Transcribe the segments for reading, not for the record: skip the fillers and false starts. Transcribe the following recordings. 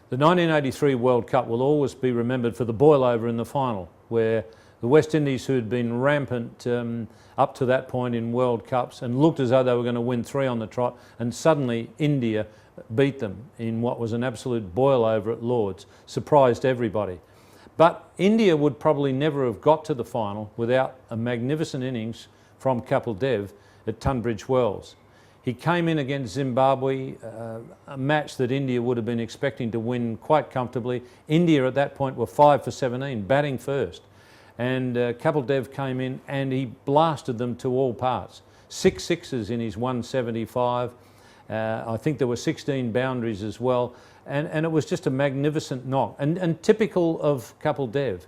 The 1983 World Cup will always be remembered for the boil-over in the final, where the West Indies, who had been rampant up to that point in World Cups and looked as though they were going to win 3 on the trot, and suddenly India beat them in what was an absolute boil-over at Lord's, surprised everybody. But India would probably never have got to the final without a magnificent innings from Kapil Dev at Tunbridge Wells. He came in against Zimbabwe, a match that India would have been expecting to win quite comfortably. India at that point were 5 for 17, batting first. And Kapil Dev came in and he blasted them to all parts. 6 sixes in his 175. I think there were 16 boundaries as well. And it was just a magnificent knock. And typical of Kapil Dev,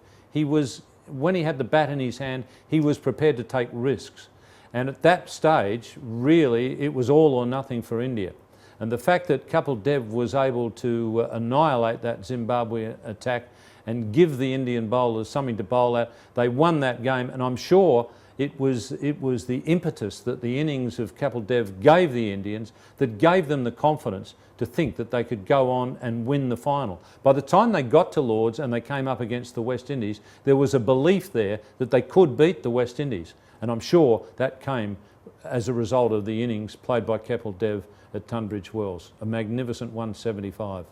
when he had the bat in his hand, he was prepared to take risks. And at that stage, really, it was all or nothing for India. And the fact that Kapil Dev was able to annihilate that Zimbabwe attack and give the Indian bowlers something to bowl at, they won that game. And I'm sure it was the impetus that the innings of Kapil Dev gave the Indians that gave them the confidence to think that they could go on and win the final. By the time they got to Lord's and they came up against the West Indies, there was a belief there that they could beat the West Indies. And I'm sure that came as a result of the innings played by Kapil Dev at Tunbridge Wells, a magnificent 175.